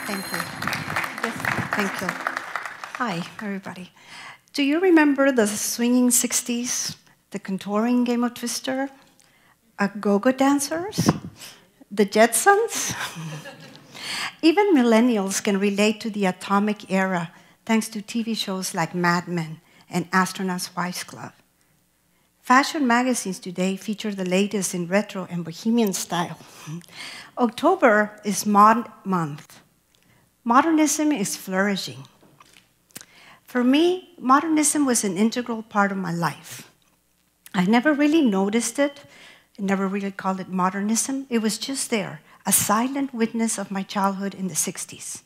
Thank you. Yes, thank you. Hi, everybody. Do you remember the swinging 60s, the contouring game of Twister, go-go dancers, the Jetsons? Even millennials can relate to the atomic era thanks to TV shows like Mad Men and Astronaut's Wives Club. Fashion magazines today feature the latest in retro and bohemian style. October is Mod Month. Modernism is flourishing. For me, modernism was an integral part of my life. I never really noticed it. I never really called it modernism. It was just there, a silent witness of my childhood in the 60s.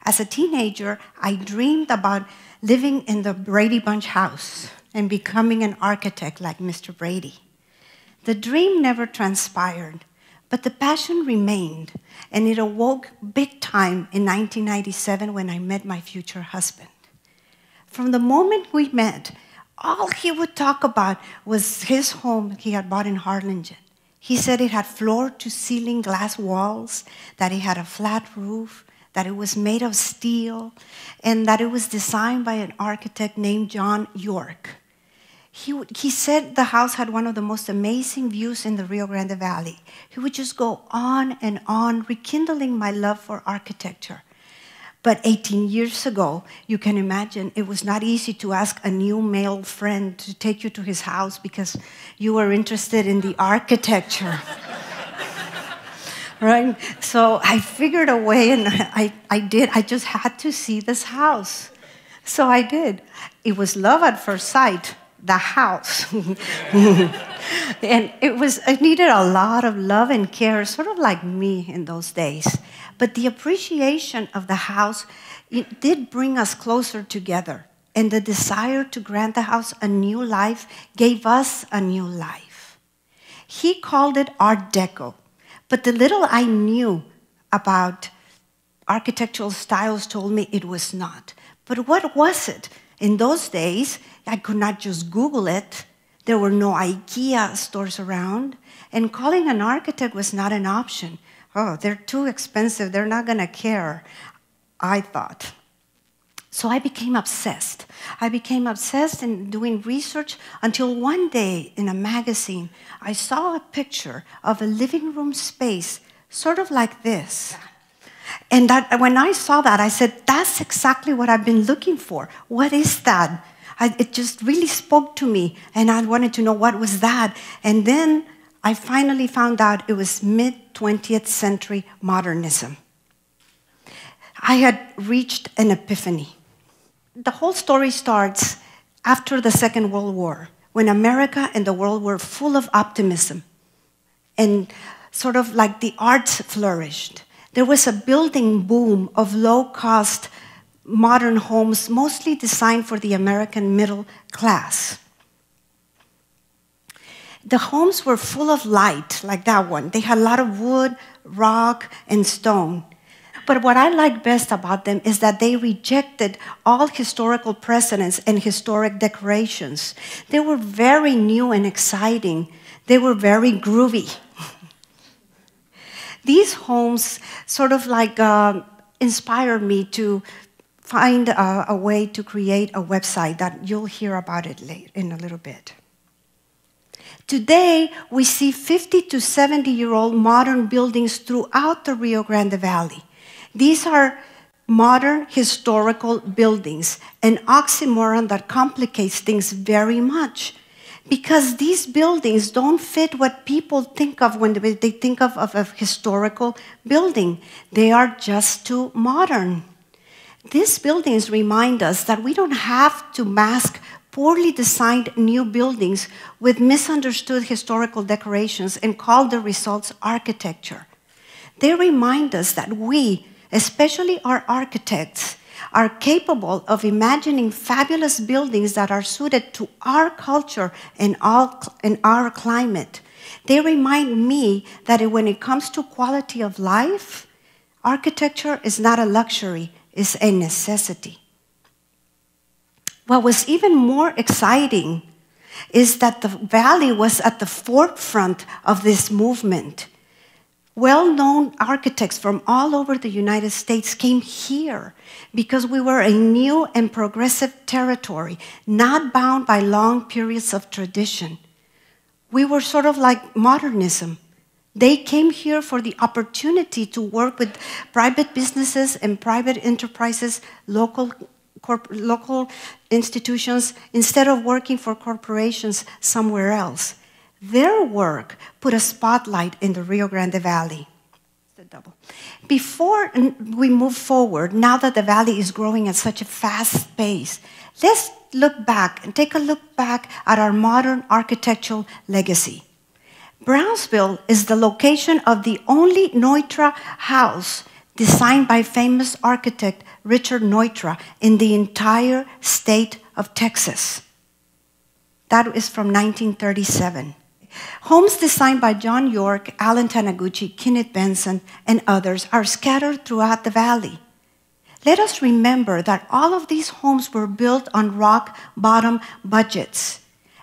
As a teenager, I dreamed about living in the Brady Bunch house and becoming an architect like Mr. Brady. The dream never transpired, but the passion remained, and it awoke big time in 1997 when I met my future husband. From the moment we met, all he would talk about was his home he had bought in Harlingen. He said it had floor-to-ceiling glass walls, that it had a flat roof, that it was made of steel, and that it was designed by an architect named John York. He said the house had one of the most amazing views in the Rio Grande Valley. He would just go on, rekindling my love for architecture. But 18 years ago, you can imagine, it was not easy to ask a new male friend to take you to his house because you were interested in the architecture. Right? So I figured a way, and I did. I just had to see this house. So I did. It was love at first sight. The house. And it needed a lot of love and care, sort of like me in those days. But the appreciation of the house, it did bring us closer together. And the desire to grant the house a new life gave us a new life. He called it Art Deco. But the little I knew about architectural styles told me it was not. But what was it? In those days, I could not just Google it. There were no IKEA stores around. And calling an architect was not an option. Oh, they're too expensive. They're not going to care, I thought. So I became obsessed. I became obsessed in doing research until one day in a magazine, I saw a picture of a living room space, sort of like this. And when I saw that, I said, that's exactly what I've been looking for. What is that? It just really spoke to me, and I wanted to know what was that. And then I finally found out it was mid-20th century modernism. I had reached an epiphany. The whole story starts after the Second World War, when America and the world were full of optimism, and sort of like the arts flourished. There was a building boom of low-cost modern homes, mostly designed for the American middle class. The homes were full of light, like that one. They had a lot of wood, rock, and stone. But what I like best about them is that they rejected all historical precedents and historic decorations. They were very new and exciting. They were very groovy. These homes sort of like inspired me to find a way to create a website that you'll hear about it in a little bit. Today, we see 50 to 70-year-old modern buildings throughout the Rio Grande Valley. These are modern historical buildings, an oxymoron that complicates things very much. Because these buildings don't fit what people think of when they think of a historical building. They are just too modern. These buildings remind us that we don't have to mask poorly designed new buildings with misunderstood historical decorations and call the results architecture. They remind us that we, especially our architects, are capable of imagining fabulous buildings that are suited to our culture and our climate. They remind me that when it comes to quality of life, architecture is not a luxury, it's a necessity. What was even more exciting is that the Valley was at the forefront of this movement. Well-known architects from all over the United States came here because we were a new and progressive territory, not bound by long periods of tradition. We were sort of like modernism. They came here for the opportunity to work with private businesses and private enterprises, local institutions, instead of working for corporations somewhere else. Their work put a spotlight in the Rio Grande Valley. Before we move forward, now that the valley is growing at such a fast pace, let's look back and take a look back at our modern architectural legacy. Brownsville is the location of the only Neutra house designed by famous architect Richard Neutra in the entire state of Texas. That is from 1937. Homes designed by John York, Alan Taniguchi, Kenneth Benson, and others are scattered throughout the valley. Let us remember that all of these homes were built on rock-bottom budgets,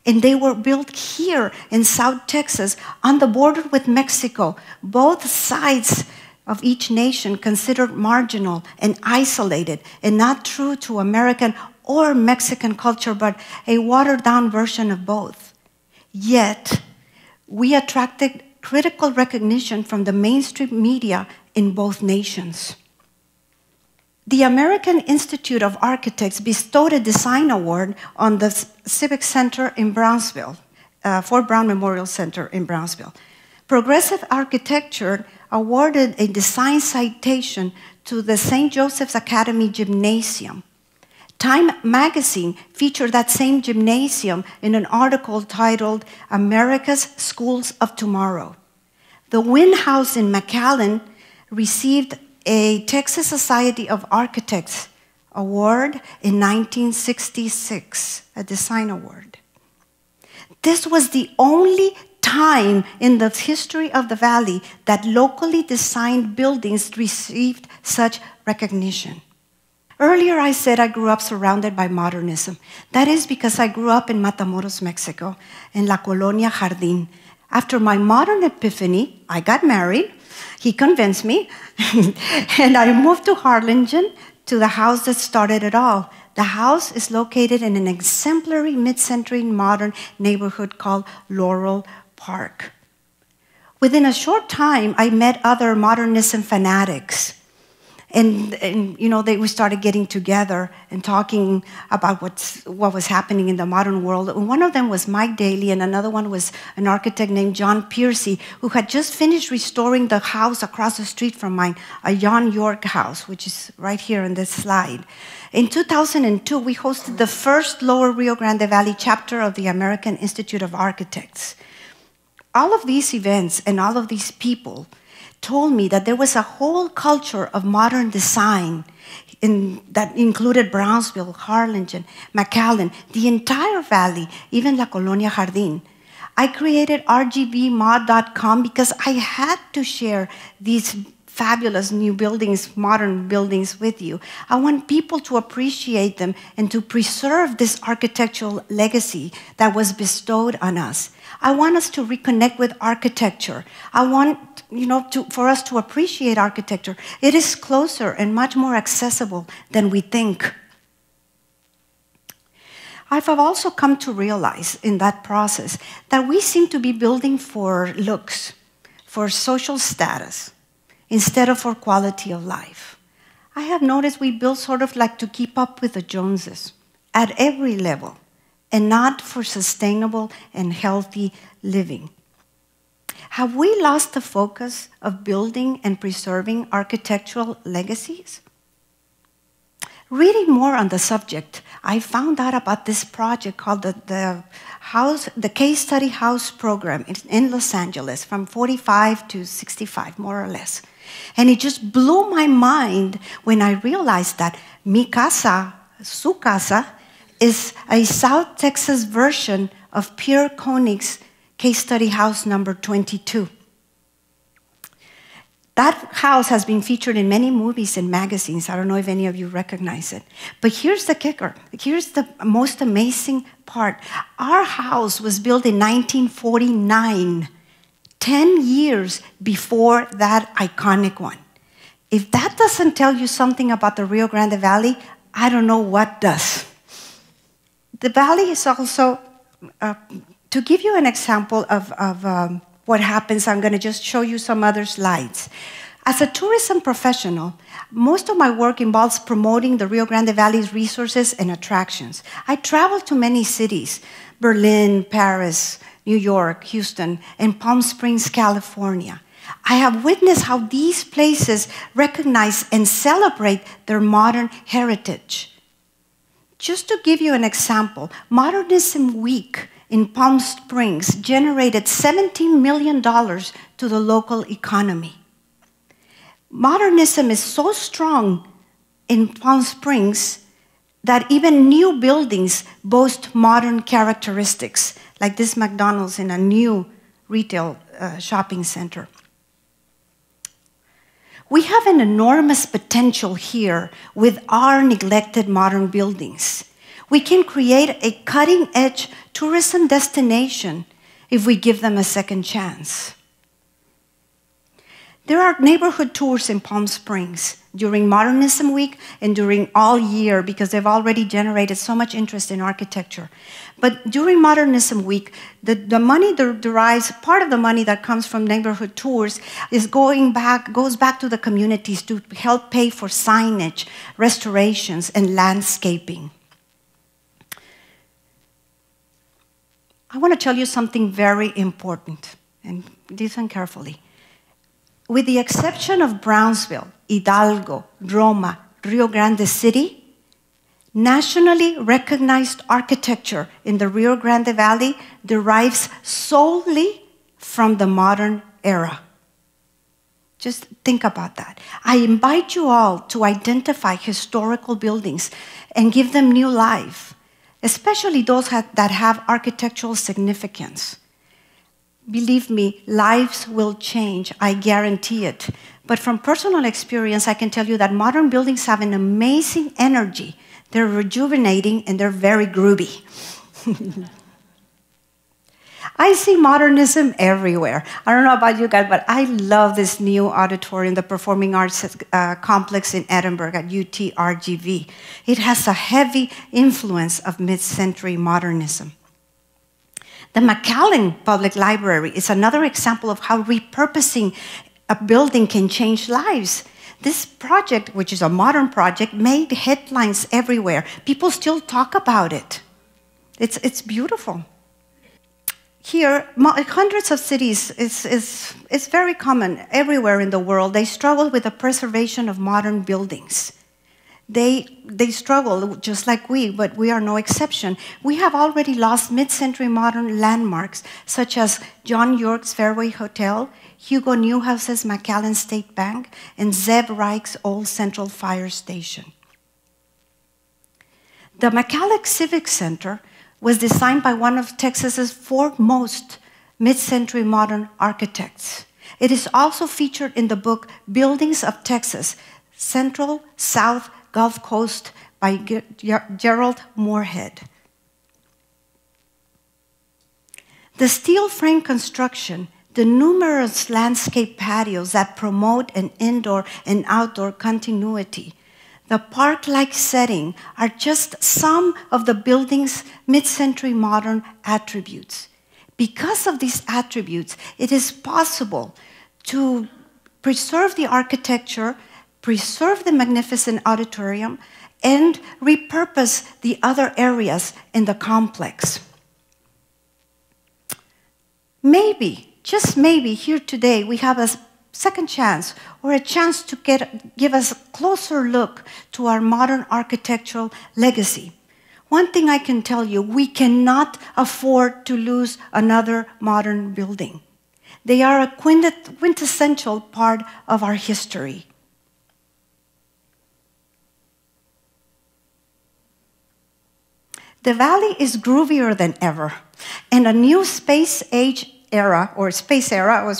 and they were built here in South Texas on the border with Mexico, both sides of each nation considered marginal and isolated and not true to American or Mexican culture, but a watered-down version of both. Yet, we attracted critical recognition from the mainstream media in both nations. The American Institute of Architects bestowed a design award on the Civic Center in Brownsville, Fort Brown Memorial Center in Brownsville. Progressive Architecture awarded a design citation to the St. Joseph's Academy Gymnasium. Time magazine featured that same gymnasium in an article titled America's Schools of Tomorrow. The Wynn House in McAllen received a Texas Society of Architects award in 1966, a design award. This was the only time in the history of the valley that locally designed buildings received such recognition. Earlier I said I grew up surrounded by modernism. That is because I grew up in Matamoros, Mexico, in La Colonia Jardín. After my modern epiphany, I got married. He convinced me, and I moved to Harlingen, to the house that started it all. The house is located in an exemplary mid-century modern neighborhood called Laurel Park. Within a short time, I met other modernism fanatics. And you know, we started getting together and talking about what was happening in the modern world. And one of them was Mike Daly, and another one was an architect named John Piercy, who had just finished restoring the house across the street from mine, a John York house, which is right here in this slide. In 2002, we hosted the first Lower Rio Grande Valley chapter of the American Institute of Architects. All of these events and all of these people told me that there was a whole culture of modern design that included Brownsville, Harlingen, McAllen, the entire valley, even La Colonia Jardín. I created rgbmod.com because I had to share these fabulous new buildings, modern buildings with you. I want people to appreciate them and to preserve this architectural legacy that was bestowed on us. I want us to reconnect with architecture. I want, for us to appreciate architecture. It is closer and much more accessible than we think. I've also come to realize in that process that we seem to be building for looks, for social status, instead of for quality of life. I have noticed we build sort of like to keep up with the Joneses at every level, and not for sustainable and healthy living. Have we lost the focus of building and preserving architectural legacies? Reading more on the subject, I found out about this project called the Case Study House Program in Los Angeles from 45 to 65, more or less. And it just blew my mind when I realized that mi casa, su casa, is a South Texas version of Pierre Koenig's Case Study House number 22. That house has been featured in many movies and magazines. I don't know if any of you recognize it. But here's the kicker. Here's the most amazing part. Our house was built in 1949, 10 years before that iconic one. If that doesn't tell you something about the Rio Grande Valley, I don't know what does. The valley is also, to give you an example of what happens, I'm going to just show you some other slides. As a tourism professional, most of my work involves promoting the Rio Grande Valley's resources and attractions. I travel to many cities, Berlin, Paris, New York, Houston, and Palm Springs, California. I have witnessed how these places recognize and celebrate their modern heritage. Just to give you an example, Modernism Week in Palm Springs generated $17 million to the local economy. Modernism is so strong in Palm Springs that even new buildings boast modern characteristics, like this McDonald's in a new retail shopping center. We have an enormous potential here with our neglected modern buildings. We can create a cutting-edge tourism destination if we give them a second chance. There are neighborhood tours in Palm Springs during Modernism Week and during all year because they've already generated so much interest in architecture. But during Modernism Week, the money that derives, part of the money that comes from neighborhood tours goes back to the communities to help pay for signage, restorations, and landscaping. I want to tell you something very important, and listen carefully. With the exception of Brownsville, Hidalgo, Roma, Rio Grande City, nationally recognized architecture in the Rio Grande Valley derives solely from the modern era. Just think about that. I invite you all to identify historical buildings and give them new life, especially those that have architectural significance. Believe me, lives will change, I guarantee it. But from personal experience, I can tell you that modern buildings have an amazing energy. They're rejuvenating and they're very groovy. I see modernism everywhere. I don't know about you guys, but I love this new auditorium, the Performing Arts Complex in Edinburgh at UTRGV. It has a heavy influence of mid-century modernism. The Macallen Public Library is another example of how repurposing a building can change lives. This project, which is a modern project, made headlines everywhere. People still talk about it. It's beautiful. Here, hundreds of cities, it's very common everywhere in the world. They struggle with the preservation of modern buildings. They struggle just like we, but we are no exception. We have already lost mid-century modern landmarks, such as John York's Fairway Hotel, Hugo Newhouse's McAllen State Bank, and Zeb Reich's Old Central Fire Station. The McAllen Civic Center was designed by one of Texas's foremost mid-century modern architects. It is also featured in the book Buildings of Texas, Central, South, Gulf Coast by Gerald Moorhead. The steel frame construction, the numerous landscape patios that promote an indoor and outdoor continuity, the park-like setting are just some of the building's mid-century modern attributes. Because of these attributes, it is possible to preserve the architecture, preserve the magnificent auditorium, and repurpose the other areas in the complex. Maybe, just maybe, here today we have a second chance or a chance to give us a closer look to our modern architectural legacy. One thing I can tell you, we cannot afford to lose another modern building. They are a quintessential part of our history. The valley is groovier than ever, and a new space age era, or space era, or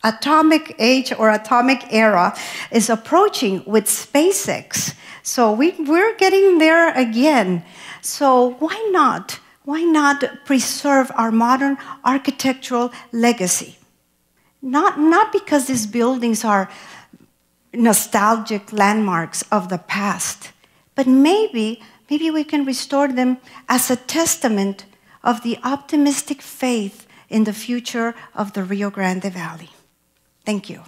atomic age or atomic era is approaching with SpaceX. So we're getting there again. So why not? why not preserve our modern architectural legacy? Not because these buildings are nostalgic landmarks of the past, but maybe we can restore them as a testament of the optimistic faith in the future of the Rio Grande Valley. Thank you.